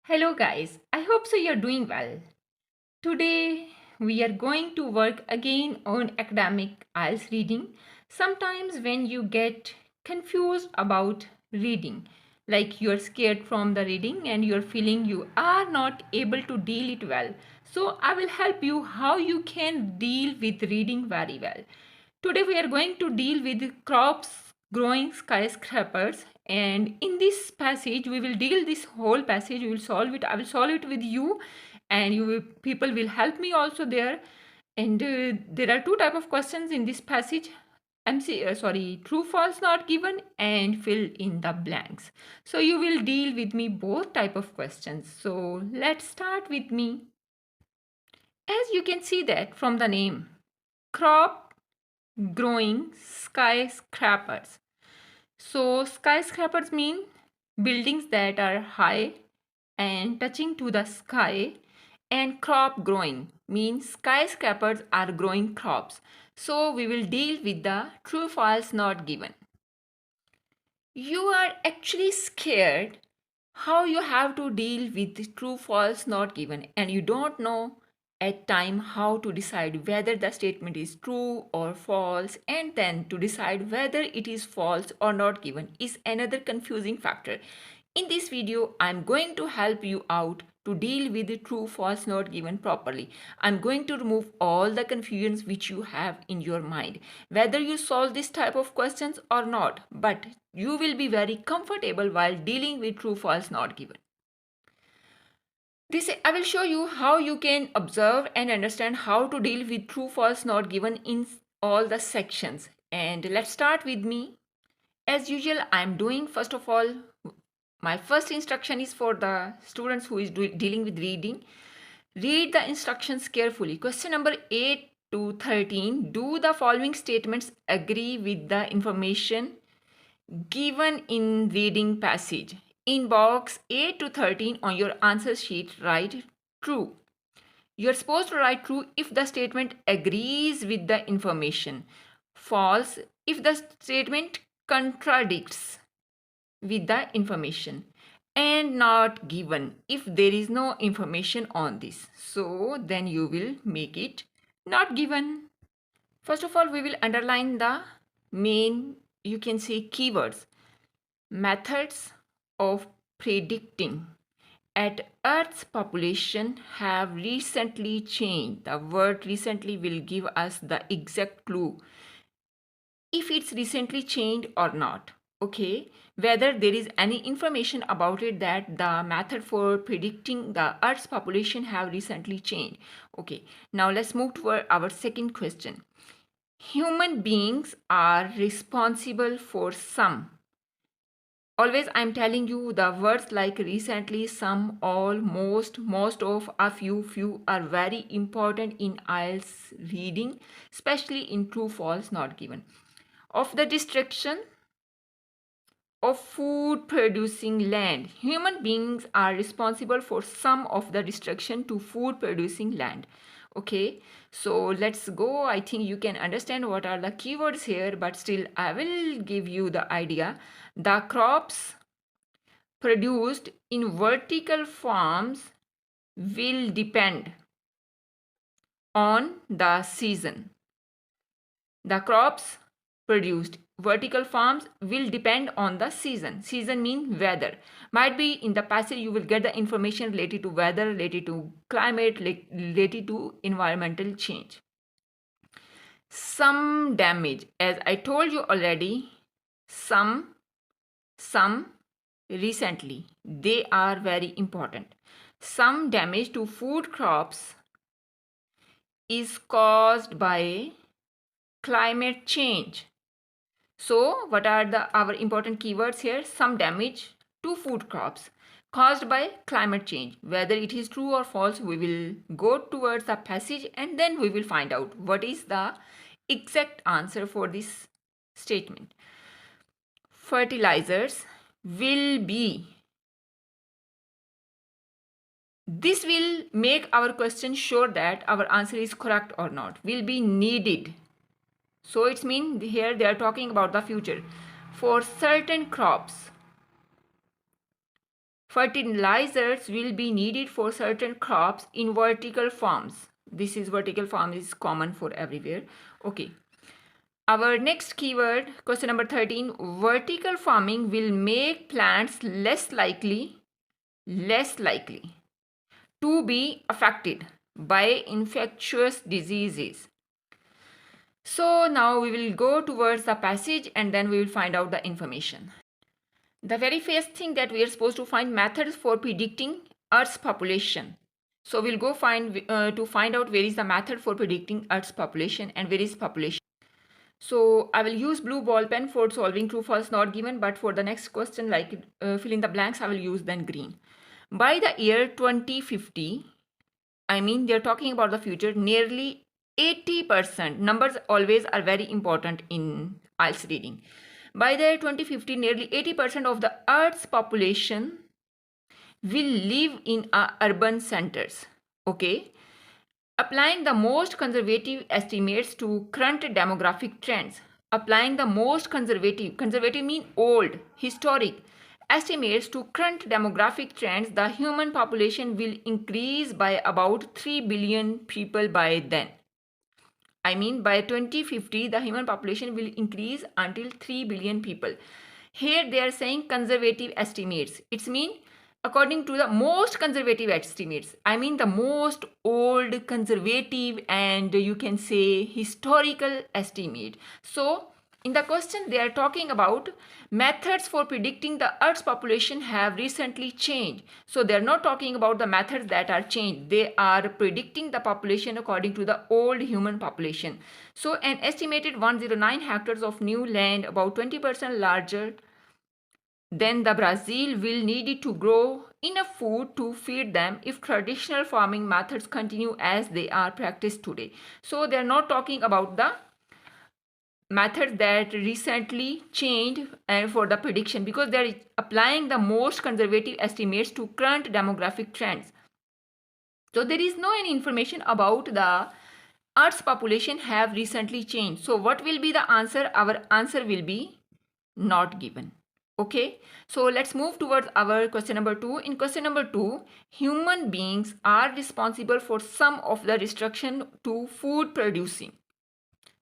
Hello guys, I hope so you're doing well. Today we are going to work again on academic IELTS reading. Sometimes when you get confused about reading, like you're scared from the reading and you're feeling you are not able to deal it well. So I will help you how you can deal with reading very well. Today we are going to deal with crops growing skyscrapers, and in this passage we will deal this whole passage. We will solve it. I will solve it with you, and people will help me also there. And there are two type of questions in this passage. True false not given and fill in the blanks. So you will deal with me both type of questions. So let's start with me. As you can see that from the name, crop growing skyscrapers. So skyscrapers mean buildings that are high and touching to the sky, and crop growing means skyscrapers are growing crops. So we will deal with the true false not given. You are actually scared how you have to deal with true false not given, and you don't know at time how to decide whether the statement is true or false, and then to decide whether it is false or not given is another confusing factor. In this video, I'm going to help you out to deal with the true false not given properly. I'm going to remove all the confusions which you have in your mind, whether you solve this type of questions or not, but you will be very comfortable while dealing with true false not given. This I will show you how you can observe and understand how to deal with true false not given in all the sections. And let's start with me. As usual, I'm doing first of all, my first instruction is for the students who is dealing with reading. Read the instructions carefully. Question number 8 to 13. Do the following statements agree with the information given in reading passage? In box 8 to 13 on your answer sheet, write true. You're supposed to write true if the statement agrees with the information. False if the statement contradicts with the information, and not given if there is no information on this. So then you will make it not given. First of all, we will underline the main, you can say, keywords. Methods of predicting at Earth's population have recently changed. The word recently will give us the exact clue if it's recently changed or not. Okay, whether there is any information about it that the method for predicting the Earth's population have recently changed. Okay, now let's move to our second question. Human beings are responsible for some. Always I'm telling you the words like recently, some, all, most of, a few are very important in IELTS reading, especially in true, false, not given. Of the destruction of food producing land. Human beings are responsible for some of the destruction to food producing land. Okay, so let's go. I think you can understand what are the keywords here, but still I will give you the idea. The crops produced in vertical farms will depend on the season. The crops produced vertical farms will depend on the season. Season means weather. Might be in the passage you will get the information related to weather, related to climate, related to environmental change. Some damage, as I told you already, some recently, they are very important. Some damage to food crops is caused by climate change. So what are our important keywords here? Some damage to food crops caused by climate change. Whether it is true or false, we will go towards the passage and then we will find out what is the exact answer for this statement. Fertilizers will be. This will make our question sure that our answer is correct or not. Will be needed. So it's mean here they are talking about the future. For certain crops, Fertilizers will be needed for certain crops in vertical farms. This is vertical farm is common for everywhere. Okay. Our next keyword, question number 13, vertical farming will make plants less likely to be affected by infectious diseases. So now we will go towards the passage and then we will find out the information. The very first thing that we are supposed to find methods for predicting Earth's population. So we'll go to find out where is the method for predicting Earth's population and where is population. So I will use blue ball pen for solving true false not given, but for the next question like fill in the blanks I will use then green. By the year 2050, I mean they're talking about the future, nearly 80%, numbers always are very important in IELTS reading. By the year 2050, nearly 80% of the Earth's population will live in urban centers. Okay. Applying the most conservative estimates to current demographic trends. Applying the most conservative mean old, historic, estimates to current demographic trends, the human population will increase by about 3 billion people by then. I mean by 2050, the human population will increase until 3 billion people. Here they are saying conservative estimates. It's mean according to the most conservative estimates. I mean the most old, conservative, and you can say historical estimate. So in the question they are talking about methods for predicting the Earth's population have recently changed. So they are not talking about the methods that are changed. They are predicting the population according to the old human population. So an estimated 109 hectares of new land, about 20% larger then the Brazil will need to grow enough food to feed them if traditional farming methods continue as they are practiced today. So they are not talking about the methods that recently changed and for the prediction, because they are applying the most conservative estimates to current demographic trends. So there is no any information about the Earth's population have recently changed. So what will be the answer? Our answer will be not given. Okay, so let's move towards our question number 2. In question number 2, human beings are responsible for some of the destruction to food producing.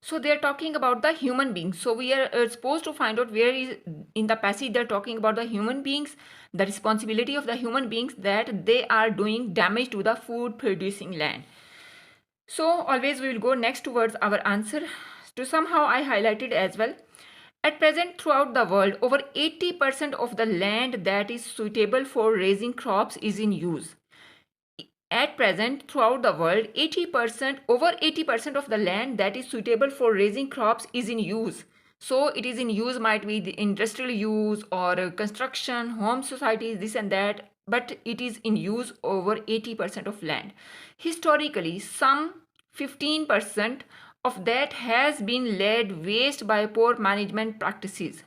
So they are talking about the human beings. So we are supposed to find out where is in the passage they are talking about the human beings, the responsibility of the human beings that they are doing damage to the food producing land. So always we will go next towards our answer. To somehow I highlighted as well. At present, throughout the world, over 80% of the land that is suitable for raising crops is in use. At present, throughout the world, over 80% of the land that is suitable for raising crops is in use. So it is in use, might be the industrial use or construction, home societies, this and that, but it is in use over 80% of land. Historically, some 15% of that has been laid waste by poor management practices.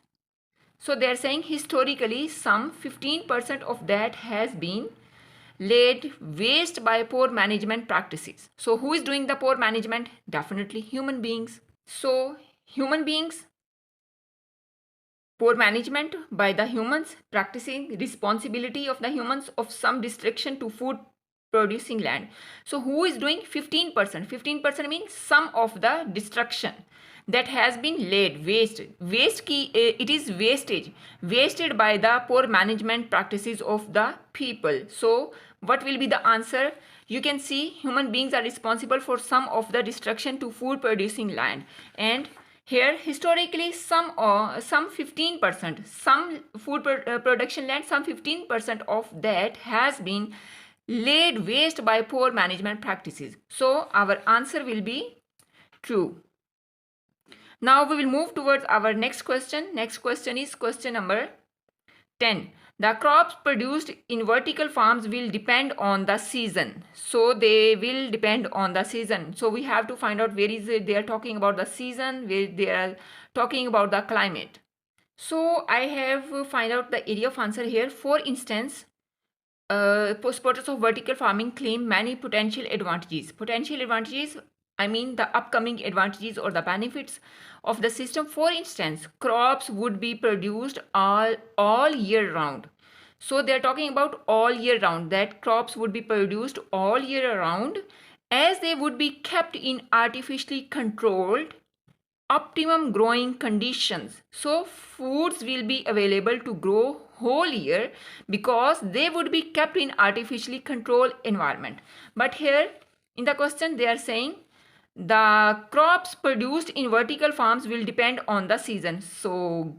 So they are saying historically some 15% of that has been laid waste by poor management practices. So who is doing the poor management? Definitely human beings. So human beings, poor management by the humans, practicing responsibility of the humans of some destruction to food producing land. So who is doing 15%? 15% means some of the destruction that has been laid waste key, it is wasted by the poor management practices of the people. So what will be the answer? You can see human beings are responsible for some of the destruction to food producing land, and here historically some 15%, some food production land, some 15% of that has been laid waste by poor management practices. So our answer will be true. Now we will move towards our next question. Next question is question number 10. The crops produced in vertical farms will depend on the season. So they will depend on the season. So we have to find out where is it they are talking about the season, where they are talking about the climate. So I have find out the area of answer here. For instance, supporters of vertical farming claim many potential advantages. Potential advantages, I mean the upcoming advantages or the benefits of the system. For instance, crops would be produced all year round. So they are talking about all year round, that crops would be produced all year round as they would be kept in artificially controlled optimum growing conditions. So foods will be available to grow whole year because they would be kept in artificially controlled environment. But here in the question they are saying the crops produced in vertical farms will depend on the season. So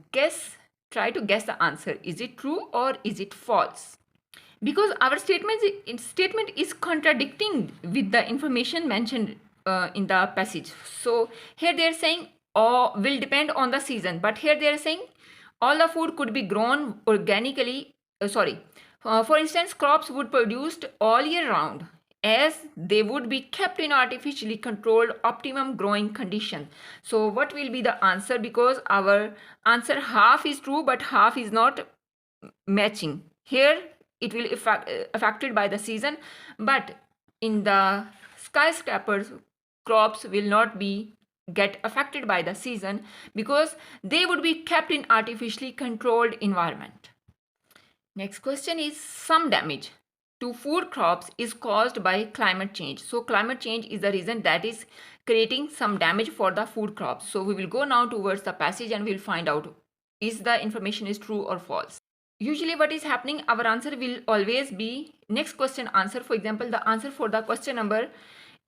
try to guess the answer. Is it true or is it false? Because our statement is contradicting with the information mentioned in the passage. So here they are saying all will depend on the season, but here they are saying all the food could be grown organically. For instance, crops would produced all year round as they would be kept in artificially controlled optimum growing condition. So what will be the answer? Because our answer half is true but half is not matching. Here it will affected by the season, but in the skyscrapers crops will not be get affected by the season because they would be kept in artificially controlled environment. Next question is some damage to food crops is caused by climate change. So climate change is the reason that is creating some damage for the food crops. So we will go now towards the passage and we'll find out is the information is true or false. Usually what is happening, our answer will always be next question answer. For example, the answer for the question number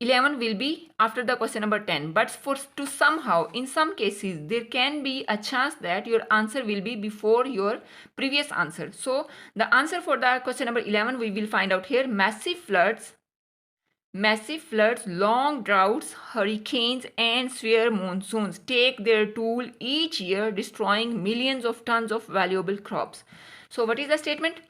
11 will be after the question number 10, but to somehow in some cases there can be a chance that your answer will be before your previous answer. So the answer for the question number 11 we will find out here. Massive floods, long droughts, hurricanes, and severe monsoons take their toll each year, destroying millions of tons of valuable crops. So what is the statement?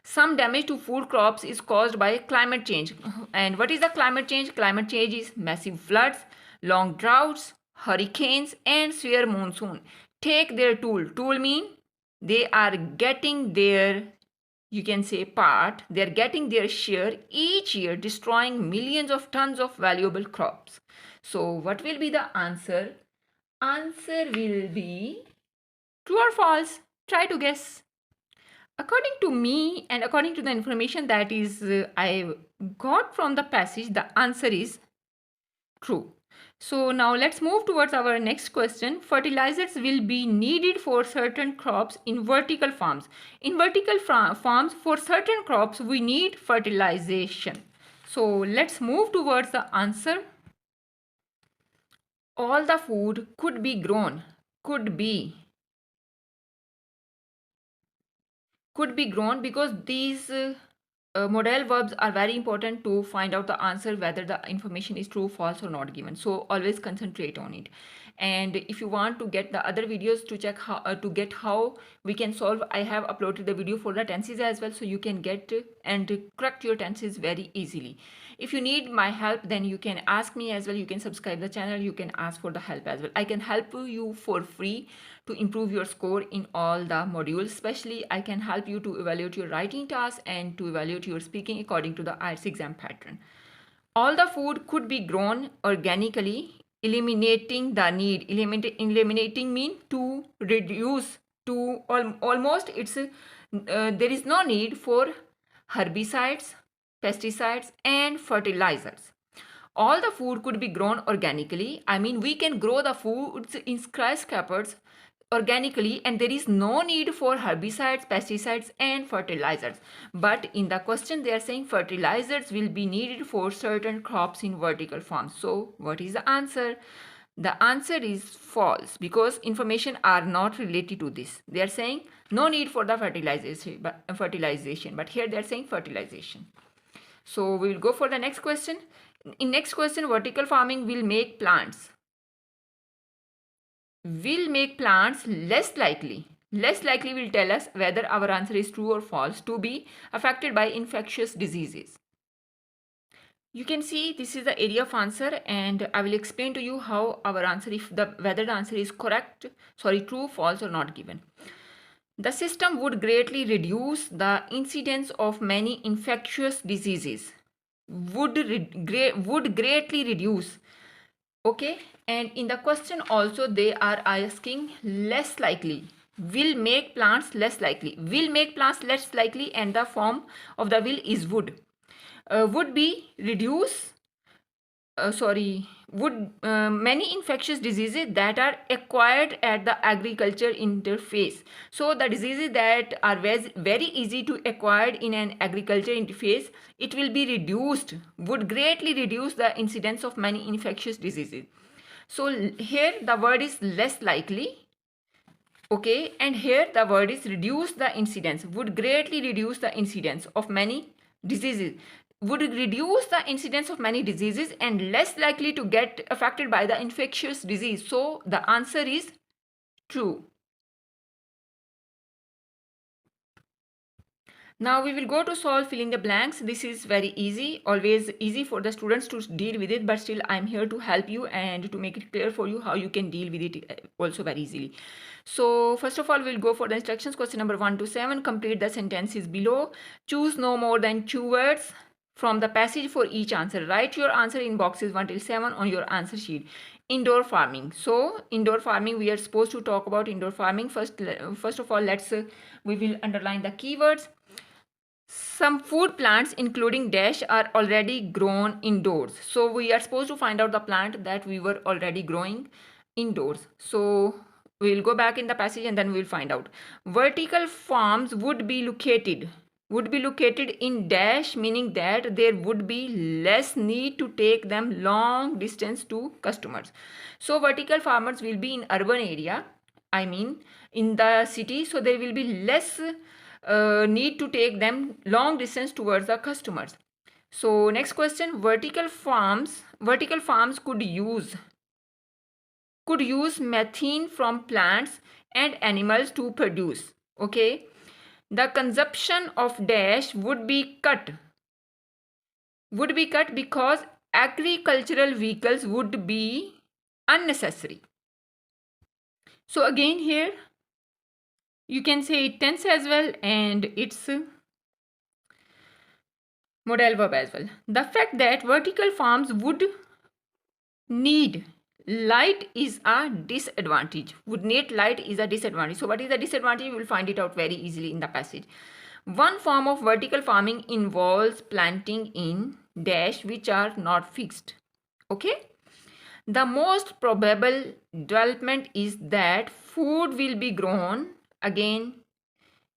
Some damage to food crops is caused by climate change. And what is the climate change? Climate change is massive floods, long droughts, hurricanes, and severe monsoon take their toll. Toll mean they are getting their, you can say, part, they are getting their share each year, destroying millions of tons of valuable crops. So what will be the answer? Answer will be true or false. Try to guess. According to me and according to the information that is I got from the passage, the answer is true. So now let's move towards our next question. Fertilizers will be needed for certain crops in vertical farms. In vertical farms, for certain crops, we need fertilization. So let's move towards the answer. All the food could be grown, could be grown because these modal verbs are very important to find out the answer whether the information is true, false or not given. So always concentrate on it. And if you want to get the other videos to check how to get how we can solve, I have uploaded the video for the tenses as well, so you can get and correct your tenses very easily. If you need my help, then you can ask me as well. You can subscribe the channel, you can ask for the help as well. I can help you for free to improve your score in all the modules. Especially I can help you to evaluate your writing tasks and to evaluate your speaking according to the IELTS exam pattern. All the food could be grown organically, eliminating the need. Eliminating mean to reduce, to almost it's there is no need for herbicides, pesticides and fertilizers. All the food could be grown organically. I mean, we can grow the foods in skyscrapers organically and there is no need for herbicides, pesticides and fertilizers. But in the question they are saying fertilizers will be needed for certain crops in vertical farms. So what is the answer? The answer is false because information are not related to this. They are saying no need for the fertilization, but here they are saying fertilization. So we will go for the next question. In next question, vertical farming will make plants less likely will tell us whether our answer is true or false to be affected by infectious diseases. You can see this is the area of answer and I will explain to you how our answer, whether the answer is true, false or not given. The system would greatly reduce the incidence of many infectious diseases. Would greatly reduce. Okay, and in the question also they are asking less likely. Will make plants less likely. Will make plants less likely, and the form of the will is would. Would be reduce would many infectious diseases that are acquired at the agriculture interface. So the diseases that are very easy to acquired in an agriculture interface, it will be reduced, would greatly reduce the incidence of many infectious diseases. So here the word is less likely. Okay, and here the word is reduce the incidence, would greatly reduce the incidence of many diseases, would reduce the incidence of many diseases and less likely to get affected by the infectious disease. So the answer is true. Now we will go to solve fill in the blanks. This is very easy, always easy for the students to deal with it, but still I am here to help you and to make it clear for you how you can deal with it also very easily. So first of all, we'll go for the instructions. Question number 1 to 7. Complete the sentences below. Choose no more than 2 words from the passage for each answer. Write your answer in boxes 1 till 7 on your answer sheet. Indoor farming. So indoor farming, we are supposed to talk about indoor farming. First of all, we will underline the keywords. Some food plants including dash are already grown indoors. So we are supposed to find out the plant that we were already growing indoors. So we'll go back in the passage and then we'll find out. Vertical farms would be located in dash, meaning that there would be less need to take them long distance to customers. So vertical farmers will be in urban area, I mean in the city, so there will be less need to take them long distance towards the customers. So next question, vertical farms could use methane from plants and animals to produce. Okay, the consumption of dash would be cut because agricultural vehicles would be unnecessary. So again here you can say tense as well and its modal verb as well. The fact that vertical farms would need light is a disadvantage. Would need light is a disadvantage. So what is the disadvantage? You will find it out very easily in the passage. One form of vertical farming involves planting in dash which are not fixed. Okay. The most probable development is that food will be grown, again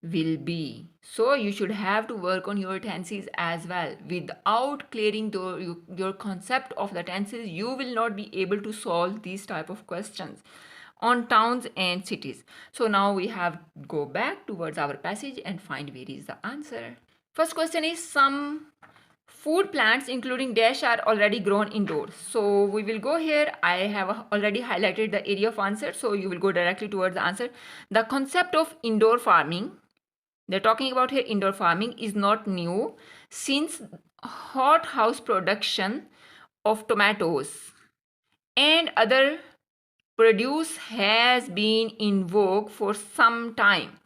will be. So you should have to work on your tenses as well. Without clearing your concept of the tenses, you will not be able to solve these type of questions on towns and cities. So now we have go back towards our passage and find where is the answer. First question is, some food plants including dash are already grown indoors. So we will go here. I have already highlighted the area of answer, so you will go directly towards the answer. The concept of indoor farming, they're talking about here indoor farming, is not new since hothouse production of tomatoes and other produce has been in vogue for some time.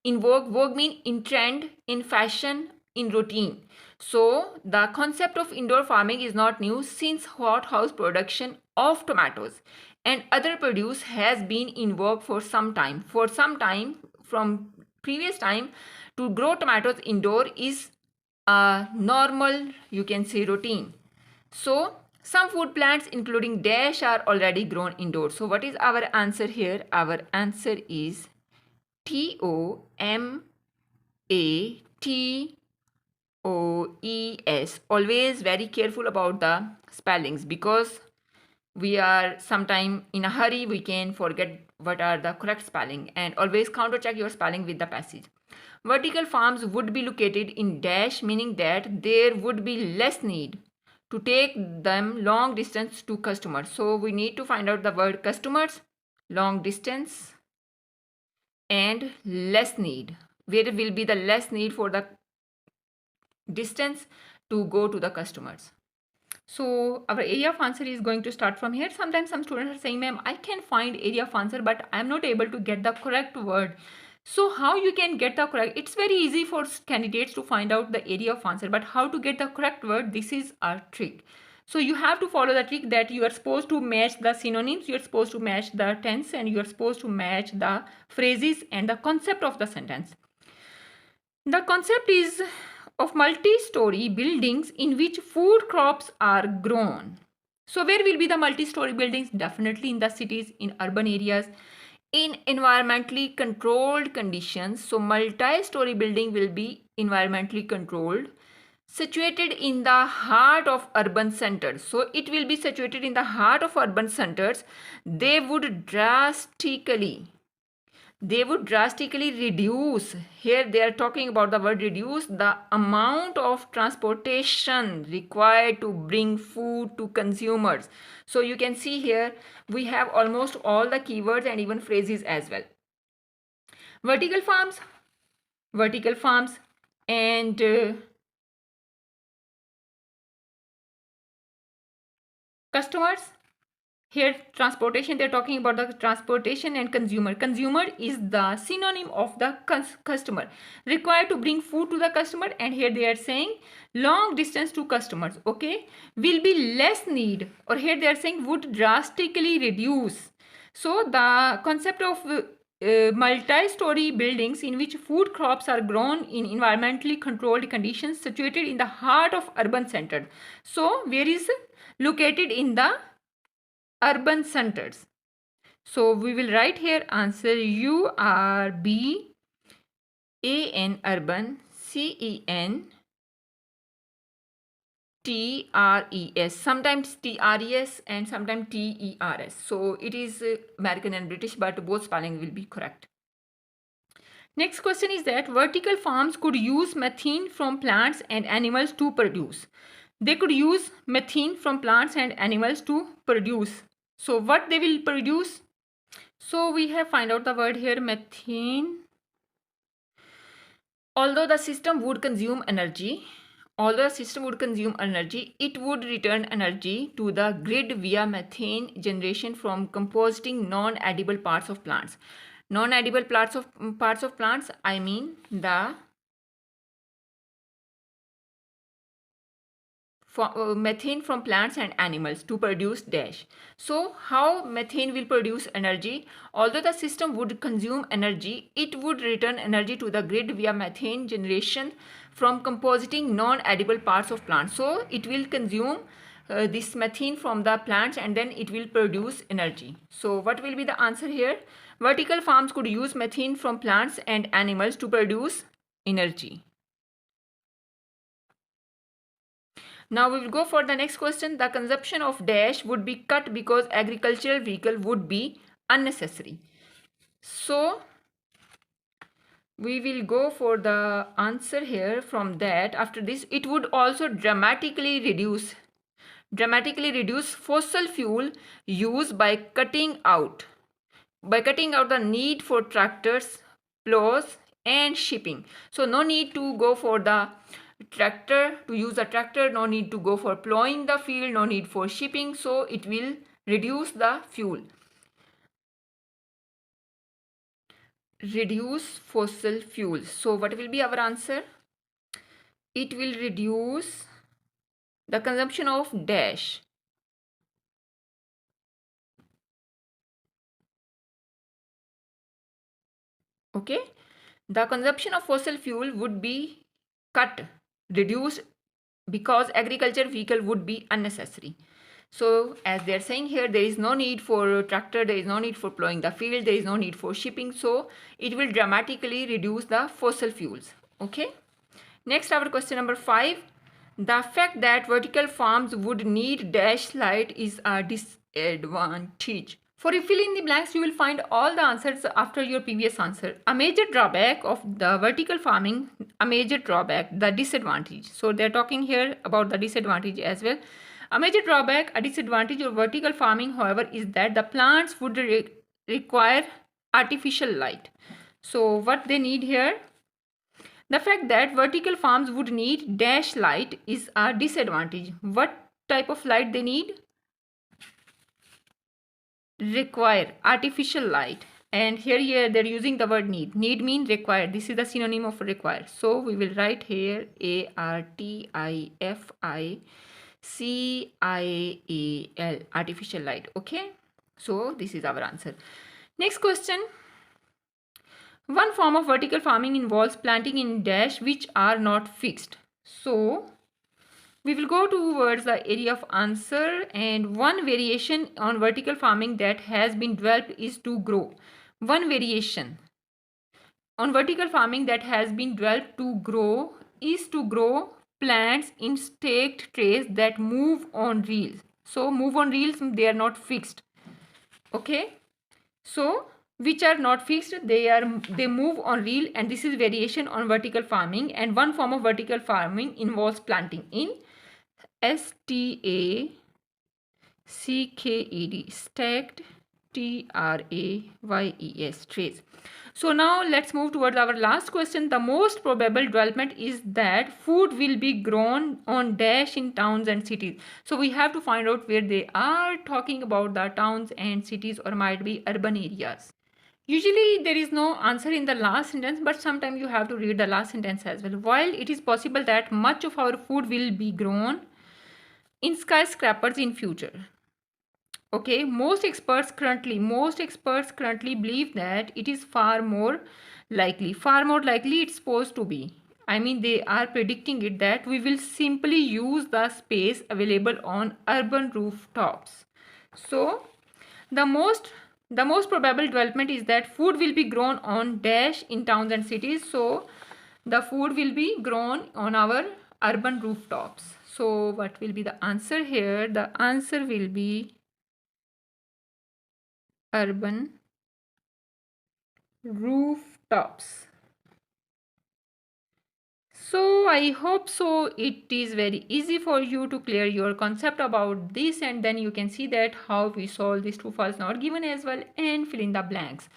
In vogue mean in trend, in fashion, in routine. So the concept of indoor farming is not new since hothouse production of tomatoes and other produce has been in vogue for some time. For some time, from previous time, to grow tomatoes indoor is a normal, you can say, routine. So some food plants including dash are already grown indoors. So what is our answer here? Our answer is TOMATOES. Always very careful about the spellings because we are sometime in a hurry, we can forget what are the correct spelling, and always counter check your spelling with the passage. Vertical farms would be located in dash, meaning that there would be less need to take them long distance to customers. So we need to find out the word customers, long distance, and less need. Where will be the less need for the distance to go to the customers? So our area of answer is going to start from here. Sometimes some students are saying, ma'am, I can find area of answer, but I'm not able to get the correct word. So how you can get the correct? It's very easy for candidates to find out the area of answer, but how to get the correct word? This is our trick. So you have to follow the trick that you are supposed to match the synonyms, you are supposed to match the tense, and you are supposed to match the phrases and the concept of the sentence. The concept is of multi-story buildings in which food crops are grown. So where will be the multi-story buildings? Definitely in the cities, in urban areas, in environmentally controlled conditions. So multi-story building will be environmentally controlled, situated in the heart of urban centers. So it will be situated in the heart of urban centers. They would drastically reduce, here they are talking about the word reduce, the amount of transportation required to bring food to consumers. So you can see here we have almost all the keywords and even phrases as well. Vertical farms and customers. Here transportation, they're talking about the transportation and consumer. Consumer is the synonym of the customer, required to bring food to the customer, and here they are saying long distance to customers, okay, will be less need, or here they are saying would drastically reduce. So the concept of multi-story buildings in which food crops are grown in environmentally controlled conditions situated in the heart of urban center. So where is located in the urban centers. So we will write here answer URBAN urban, CENTRES, sometimes TRES and sometimes TERS. So it is American and British, but both spelling will be correct. Next question is that vertical farms could use methane from plants and animals to produce. They could use methane from plants and animals to produce. So what they will produce? So we have find out the word here, methane. Although the system would consume energy, it would return energy to the grid via methane generation from composting non-edible parts of plants. Non-edible parts of plants, I mean the methane from plants and animals to produce dash. So how methane will produce energy? Although the system would consume energy, it would return energy to the grid via methane generation from compositing non-edible parts of plants. So it will consume this methane from the plants and then it will produce energy. So what will be the answer here? Vertical farms could use methane from plants and animals to produce energy. Now we will go for the next question. The consumption of dash would be cut because agricultural vehicle would be unnecessary. So we will go for the answer here from that. After this, it would also dramatically reduce fossil fuel use by cutting out the need for tractors, plows and shipping. So no need to go for the tractor, to use a tractor, no need to go for plowing the field, no need for shipping. So it will reduce the fuel, reduce fossil fuels. So what will be our answer? It will reduce the consumption of dash. Okay, the consumption of fossil fuel would be reduced because agriculture vehicle would be unnecessary. So as they are saying here, there is no need for tractor, there is no need for plowing the field, there is no need for shipping. So it will dramatically reduce the fossil fuels. Okay. Next, our question number 5. The fact that vertical farms would need dash light is a disadvantage. For you fill in the blanks, you will find all the answers after your previous answer. A major drawback of the vertical farming, the disadvantage. So they are talking here about the disadvantage as well. A major drawback, a disadvantage of vertical farming, however, is that the plants would require artificial light. So what they need here? The fact that vertical farms would need dash light is a disadvantage. What type of light they need? Require artificial light. And here they're using the word need. Need means require. This is the synonym of require. So we will write here ARTIFICAL. CIAL, artificial light. Okay, so this is our answer. Next question. One form of vertical farming involves planting in dash which are not fixed. So we will go towards the area of answer, and one variation on vertical farming that has been developed is to grow. One variation on vertical farming that has been developed to grow is to grow plants in staked trays that move on reels. So move on reels, they are not fixed. Okay, so which are not fixed, they move on reel, and this is variation on vertical farming. And one form of vertical farming involves planting in STACKED, stacked, TRAYES, trays. So now let's move towards our last question. The most probable development is that food will be grown on dash in towns and cities. So we have to find out where they are talking about, the towns and cities, or might be urban areas. Usually there is no answer in the last sentence, but sometimes you have to read the last sentence as well. While it is possible that much of our food will be grown in skyscrapers in future. Okay, most experts currently believe that it is far more likely it's supposed to be. I mean, they are predicting it that we will simply use the space available on urban rooftops. So the most probable development is that food will be grown on dash in towns and cities. So the food will be grown on our urban rooftops. So what will be the answer here? The answer will be urban rooftops. So I hope so it is very easy for you to clear your concept about this, and then you can see that how we solve this true false not given as well, and fill in the blanks.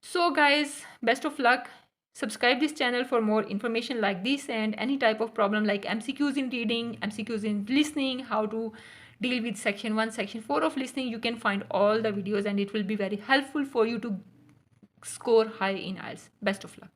So guys, best of luck. Subscribe this channel for more information like this, and any type of problem like MCQs in reading, MCQs in listening, how to deal with section 1, section 4 of listening, you can find all the videos, and it will be very helpful for you to score high in IELTS. Best of luck.